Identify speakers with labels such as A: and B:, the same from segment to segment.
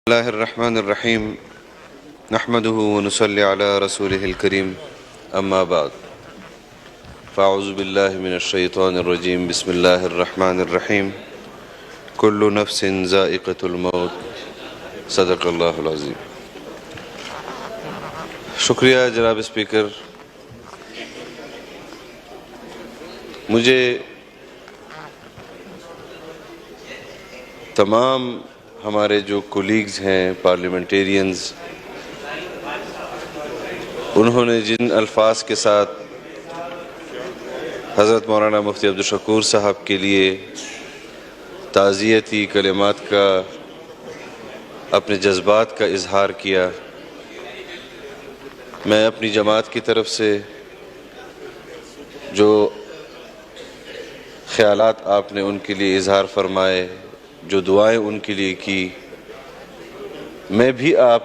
A: اللہ الرحمن الرحیم نحمدہ ونصلی علی رسولہ الکریم اما بعد فاعوذ باللہ من الشیطان الرجیم بسم اللہ الرحمن الرحیم کل نفس ذائقۃ الموت صدق اللہ العظیم۔ شکریہ جناب اسپیکر، مجھے تمام ہمارے جو کولیگز ہیں پارلیمنٹیرینز، انہوں نے جن الفاظ کے ساتھ حضرت مولانا مفتی عبدالشکور صاحب کے لیے تعزیتی کلمات کا اپنے جذبات کا اظہار کیا، میں اپنی جماعت کی طرف سے جو خیالات آپ نے ان کے لیے اظہار فرمائے، جو دعائیں ان کے لیے کی، میں بھی آپ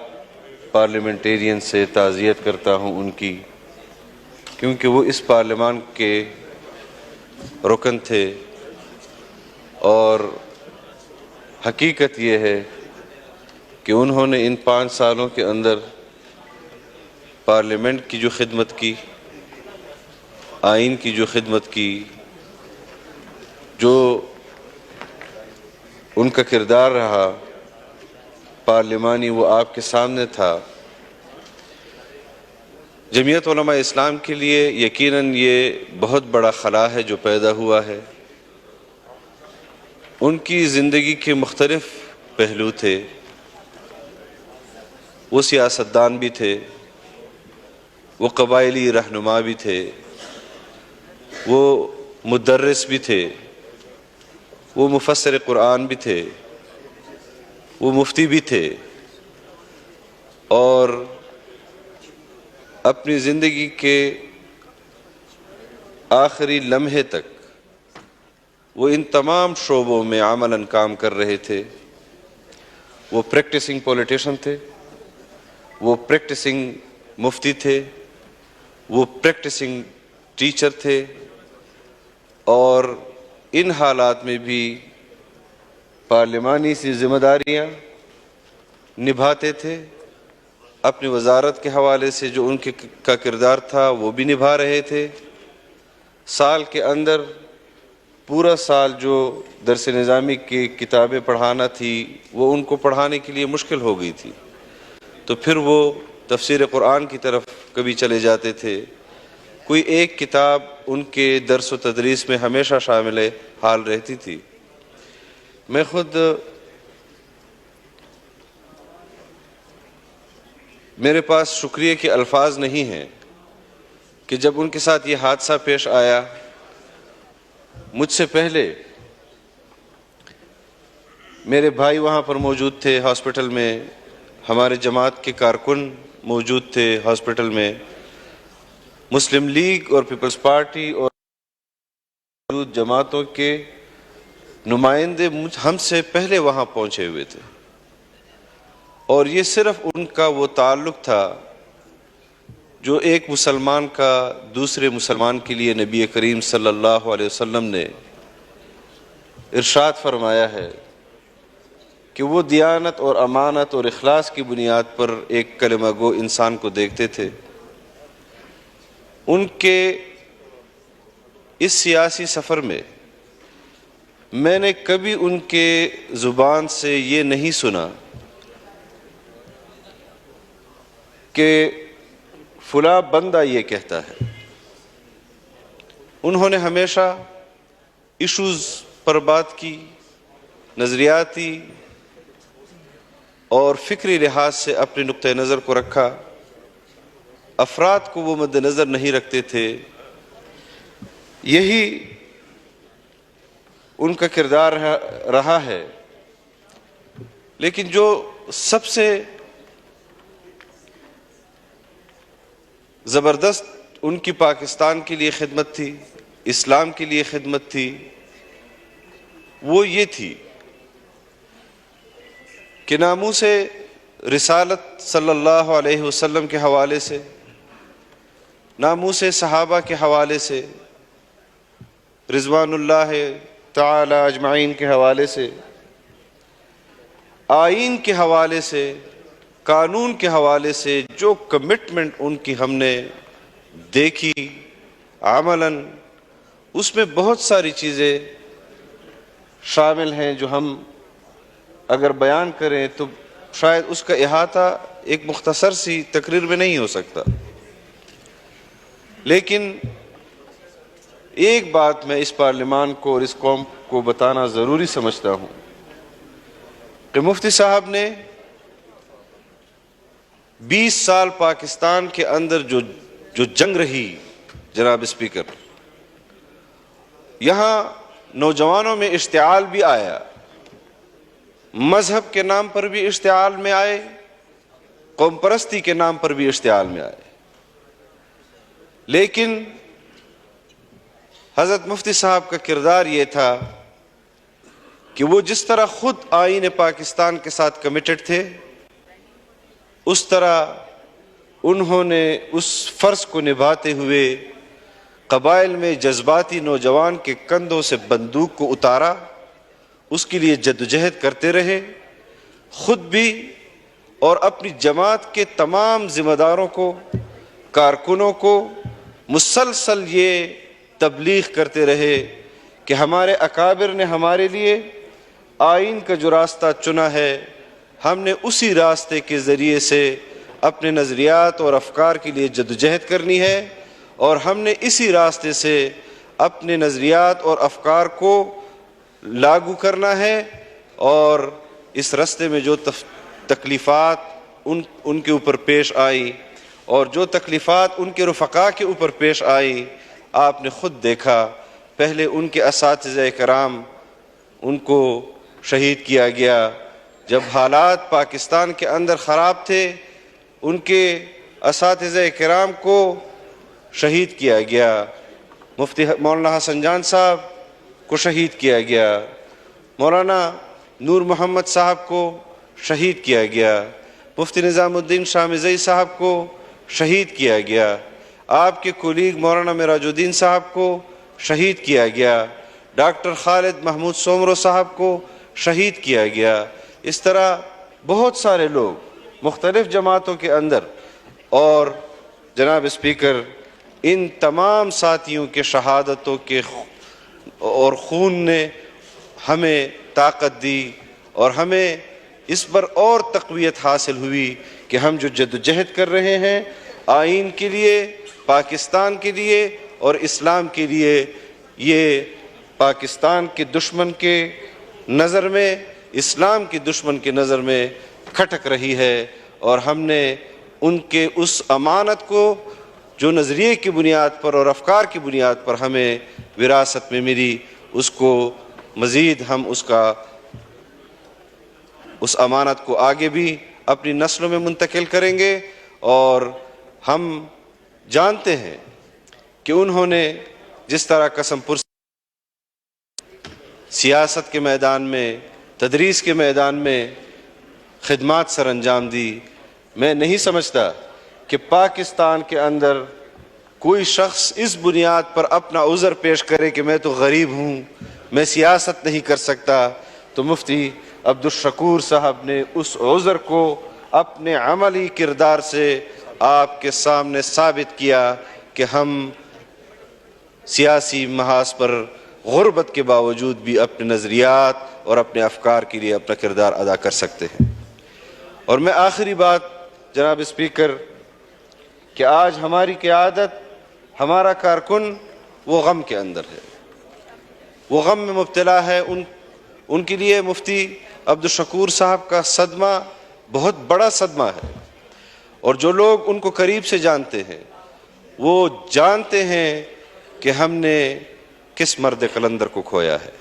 A: پارلیمنٹیرین سے تعزیت کرتا ہوں ان کی، کیونکہ وہ اس پارلیمان کے رکن تھے، اور حقیقت یہ ہے کہ انہوں نے ان 5 سالوں کے اندر پارلیمنٹ کی جو خدمت کی، آئین کی جو خدمت کی، جو ان کا کردار رہا پارلیمانی، وہ آپ کے سامنے تھا۔ جمعیت علماء اسلام کے لیے یقیناً یہ بہت بڑا خلا ہے جو پیدا ہوا ہے۔ ان کی زندگی کے مختلف پہلو تھے، وہ سیاستدان بھی تھے، وہ قبائلی رہنما بھی تھے، وہ مدرس بھی تھے، وہ مفسر قرآن بھی تھے، وہ مفتی بھی تھے، اور اپنی زندگی کے آخری لمحے تک وہ ان تمام شعبوں میں عملاً کام کر رہے تھے۔ وہ پریکٹسنگ پولیٹیشن تھے، وہ پریکٹسنگ مفتی تھے، وہ پریکٹسنگ ٹیچر تھے، اور ان حالات میں بھی پارلیمانی سی ذمہ داریاں نبھاتے تھے۔ اپنی وزارت کے حوالے سے جو ان کا کردار تھا وہ بھی نبھا رہے تھے۔ سال کے اندر پورا سال جو درس نظامی کی کتابیں پڑھانا تھی وہ ان کو پڑھانے کے لیے مشکل ہو گئی تھی، تو پھر وہ تفسیر قرآن کی طرف کبھی چلے جاتے تھے۔ کوئی ایک کتاب ان کے درس و تدریس میں ہمیشہ شامل حال رہتی تھی۔ میں خود، میرے پاس شکریہ کے الفاظ نہیں ہیں کہ جب ان کے ساتھ یہ حادثہ پیش آیا، مجھ سے پہلے میرے بھائی وہاں پر موجود تھے ہاسپٹل میں، ہمارے جماعت کے کارکن موجود تھے ہاسپٹل میں، مسلم لیگ اور پیپلز پارٹی اور موجود جماعتوں کے نمائندے ہم سے پہلے وہاں پہنچے ہوئے تھے، اور یہ صرف ان کا وہ تعلق تھا جو ایک مسلمان کا دوسرے مسلمان کے لیے نبی کریم صلی اللہ علیہ وسلم نے ارشاد فرمایا ہے کہ وہ دیانت اور امانت اور اخلاص کی بنیاد پر ایک کلمہ گو انسان کو دیکھتے تھے۔ ان کے اس سیاسی سفر میں میں نے کبھی ان کے زبان سے یہ نہیں سنا کہ فلاں بندہ یہ کہتا ہے۔ انہوں نے ہمیشہ ایشوز پر بات کی، نظریاتی اور فکری لحاظ سے اپنے نقطہ نظر کو رکھا، افراد کو وہ مد نظر نہیں رکھتے تھے۔ یہی ان کا کردار رہا ہے۔ لیکن جو سب سے زبردست ان کی پاکستان کے لیے خدمت تھی، اسلام کے لیے خدمت تھی، وہ یہ تھی کہ ناموس رسالت صلی اللہ علیہ وسلم کے حوالے سے، ناموس صحابہ کے حوالے سے، رضوان اللہ تعالی اجمعین کے حوالے سے آئین کے حوالے سے، قانون کے حوالے سے جو کمٹمنٹ ان کی ہم نے دیکھی عملاً، اس میں بہت ساری چیزیں شامل ہیں جو ہم اگر بیان کریں تو شاید اس کا احاطہ ایک مختصر سی تقریر میں نہیں ہو سکتا. لیکن ایک بات میں اس پارلیمان کو اور اس قوم کو بتانا ضروری سمجھتا ہوں کہ مفتی صاحب نے 20 سال پاکستان کے اندر جو جنگ رہی جناب اسپیکر، یہاں نوجوانوں میں اشتعال بھی آیا، مذہب کے نام پر بھی اشتعال میں آئے، قوم پرستی کے نام پر بھی اشتعال میں آئے. لیکن حضرت مفتی صاحب کا کردار یہ تھا کہ وہ جس طرح خود آئین پاکستان کے ساتھ کمیٹڈ تھے، اس طرح انہوں نے اس فرض کو نبھاتے ہوئے قبائل میں جذباتی نوجوان کے کندھوں سے بندوق کو اتارا، اس کے لیے جدوجہد کرتے رہے، خود بھی اور اپنی جماعت کے تمام ذمہ داروں کو، کارکنوں کو مسلسل یہ تبلیغ کرتے رہے کہ ہمارے اکابر نے ہمارے لیے آئین کا جو راستہ چنا ہے، ہم نے اسی راستے کے ذریعے سے اپنے نظریات اور افکار کے لیے جدوجہد کرنی ہے، اور ہم نے اسی راستے سے اپنے نظریات اور افکار کو لاگو کرنا ہے. اور اس راستے میں جو تکلیفات ان کے اوپر پیش آئی اور جو تکلیفات ان کے رفقا کے اوپر پیش آئی، آپ نے خود دیکھا. پہلے ان کے اساتذہ کرام ان کو شہید کیا گیا، جب حالات پاکستان کے اندر خراب تھے ان کے اساتذہ کرام کو شہید کیا گیا، مفتی مولانا حسن جان صاحب کو شہید کیا گیا، مولانا نور محمد صاحب کو شہید کیا گیا، مفتی نظام الدین شاہ مزئی صاحب کو شہید کیا گیا، آپ کے کولیگ مولانا معراج الدین صاحب کو شہید کیا گیا، ڈاکٹر خالد محمود سومرو صاحب کو شہید کیا گیا. اس طرح بہت سارے لوگ مختلف جماعتوں کے اندر. اور جناب اسپیکر، ان تمام ساتھیوں کے شہادتوں کے اور خون نے ہمیں طاقت دی اور ہمیں اس پر اور تقویت حاصل ہوئی کہ ہم جو جدوجہد کر رہے ہیں آئین کے لیے، پاکستان کے لیے اور اسلام کے لیے، یہ پاکستان کے دشمن کے نظر میں، اسلام کے دشمن کے نظر میں کھٹک رہی ہے. اور ہم نے ان کے اس امانت کو جو نظریے کی بنیاد پر اور افکار کی بنیاد پر ہمیں وراثت میں ملی، اس کو مزید ہم اس امانت کو آگے بھی اپنی نسلوں میں منتقل کریں گے. اور ہم جانتے ہیں کہ انہوں نے جس طرح قسم پرسی سیاست کے میدان میں، تدریس کے میدان میں خدمات سر انجام دی، میں نہیں سمجھتا کہ پاکستان کے اندر کوئی شخص اس بنیاد پر اپنا عذر پیش کرے کہ میں تو غریب ہوں، میں سیاست نہیں کر سکتا. تو مفتی عبدالشکور صاحب نے اس عذر کو اپنے عملی کردار سے آپ کے سامنے ثابت کیا کہ ہم سیاسی محاذ پر غربت کے باوجود بھی اپنے نظریات اور اپنے افکار کے لیے اپنا کردار ادا کر سکتے ہیں. اور میں آخری بات جناب اسپیکر، کہ آج ہماری قیادت، ہمارا کارکن وہ غم کے اندر ہے، وہ غم میں مبتلا ہے. ان کے لیے مفتی عبدالشکور صاحب کا صدمہ بہت بڑا صدمہ ہے. اور جو لوگ ان کو قریب سے جانتے ہیں وہ جانتے ہیں کہ ہم نے کس مرد قلندر کو کھویا ہے.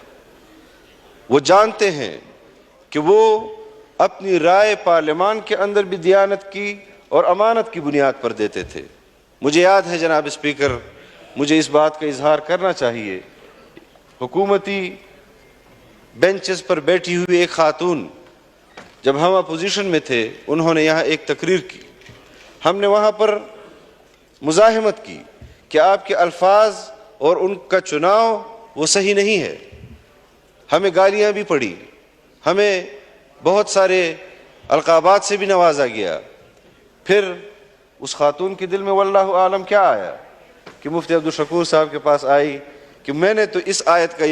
A: وہ جانتے ہیں کہ وہ اپنی رائے پارلیمان کے اندر بھی دیانت کی اور امانت کی بنیاد پر دیتے تھے. مجھے یاد ہے جناب اسپیکر، مجھے اس بات کا اظہار کرنا چاہیے، حکومتی بینچز پر بیٹھی ہوئی ایک خاتون، جب ہم اپوزیشن میں تھے انہوں نے یہاں ایک تقریر کی، ہم نے وہاں پر مزاحمت کی کہ آپ کے الفاظ اور ان کا چناؤ وہ صحیح نہیں ہے. ہمیں گالیاں بھی پڑی، ہمیں بہت سارے القابات سے بھی نوازا گیا. پھر اس خاتون کے دل میں واللہ عالم کیا آیا کہ مفتی عبدالشکور صاحب کے پاس آئی کہ میں نے تو اس آیت کا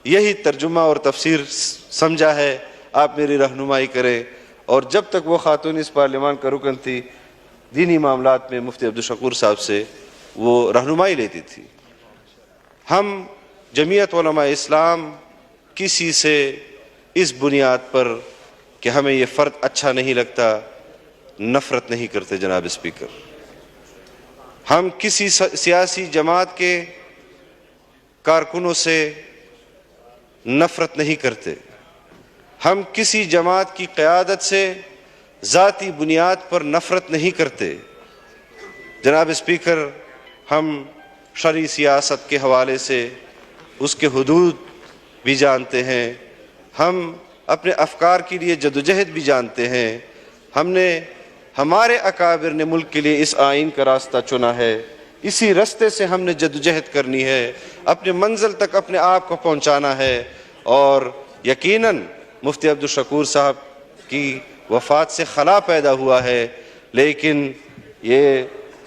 A: یہی ترجمہ اور تفسیر سمجھا ہے، آپ میری رہنمائی کریں. اور جب تک وہ خاتون اس پارلیمان کا رکن تھی، دینی معاملات میں مفتی عبدالشکور صاحب سے وہ رہنمائی لیتی تھی. ہم جمعیت علماء اسلام کسی سے اس بنیاد پر کہ ہمیں یہ فرد اچھا نہیں لگتا نفرت نہیں کرتے جناب اسپیکر. ہم کسی سیاسی جماعت کے کارکنوں سے نفرت نہیں کرتے. ہم کسی جماعت کی قیادت سے ذاتی بنیاد پر نفرت نہیں کرتے. جناب اسپیکر، ہم شرعی سیاست کے حوالے سے اس کے حدود بھی جانتے ہیں، ہم اپنے افکار کے لیے جدوجہد بھی جانتے ہیں. ہمارے اکابر نے ملک کے لیے اس آئین کا راستہ چنا ہے، اسی راستے سے ہم نے جدوجہد کرنی ہے، اپنے منزل تک اپنے آپ کو پہنچانا ہے. اور یقیناً مفتی عبدالشکور صاحب کی وفات سے خلا پیدا ہوا ہے، لیکن یہ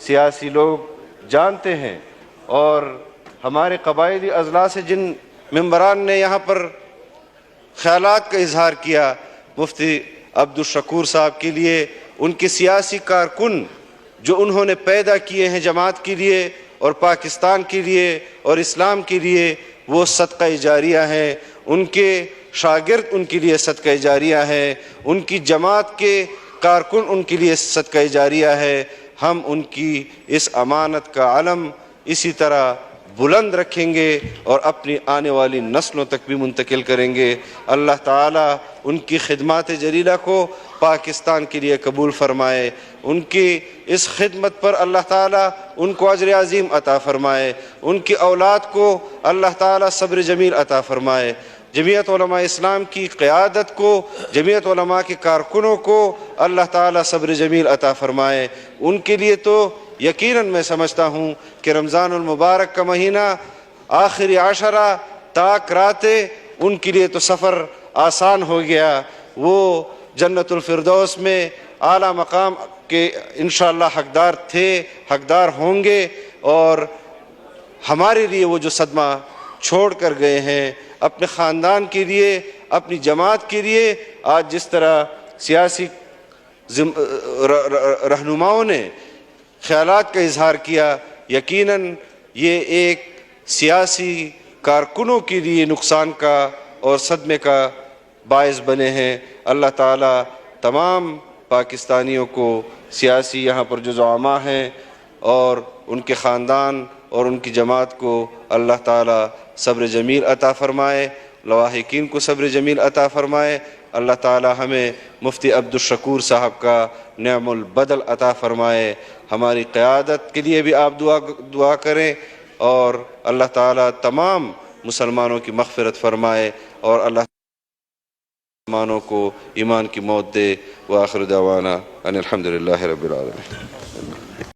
A: سیاسی لوگ جانتے ہیں. اور ہمارے قبائلی اضلاع سے جن ممبران نے یہاں پر خیالات کا اظہار کیا مفتی عبدالشکور صاحب کے لیے، ان کے سیاسی کارکن جو انہوں نے پیدا کیے ہیں جماعت کے لیے اور پاکستان کے لیے اور اسلام کے لیے، وہ صدقہ جاریہ ہیں. ان کے شاگرد ان کے لیے صدقہ جاریہ ہیں، ان کی جماعت کے کارکن ان کے لیے صدقہ جاریہ ہے. ہم ان کی اس امانت کا علم اسی طرح بلند رکھیں گے اور اپنی آنے والی نسلوں تک بھی منتقل کریں گے. اللہ تعالیٰ ان کی خدمات جلیلہ کو پاکستان کے لیے قبول فرمائے. ان کی اس خدمت پر اللہ تعالیٰ ان کو اجر عظیم عطا فرمائے. ان کی اولاد کو اللہ تعالیٰ صبر جمیل عطا فرمائے. جمعیت علماء اسلام کی قیادت کو، جمعیت علماء کے کارکنوں کو اللہ تعالیٰ صبر جمیل عطا فرمائے. ان کے لیے تو یقیناً میں سمجھتا ہوں کہ رمضان المبارک کا مہینہ آخری عشرہ تاک راتیں ان کے لیے تو سفر آسان ہو گیا. وہ جنت الفردوس میں اعلیٰ مقام کے انشاءاللہ حقدار تھے، حقدار ہوں گے. اور ہمارے لیے وہ جو صدمہ چھوڑ کر گئے ہیں، اپنے خاندان کے لیے، اپنی جماعت کے لیے، آج جس طرح سیاسی رہنماؤں نے خیالات کا اظہار کیا، یقیناً یہ ایک سیاسی کارکنوں کے لیے نقصان کا اور صدمے کا باعث بنے ہیں. اللہ تعالیٰ تمام پاکستانیوں کو، سیاسی یہاں پر جو زعماء ہیں اور ان کے خاندان اور ان کی جماعت کو اللہ تعالیٰ صبر جمیل عطا فرمائے، لواحقین کو صبر جمیل عطا فرمائے. اللہ تعالیٰ ہمیں مفتی عبدالشکور صاحب کا نعم البدل عطا فرمائے. ہماری قیادت کے لیے بھی آپ دعا کریں اور اللہ تعالیٰ تمام مسلمانوں کی مغفرت فرمائے اور اللہ مسلمانوں کو ایمان کی موت دے. وآخر دعوانا ان الحمدللہ رب العالمین.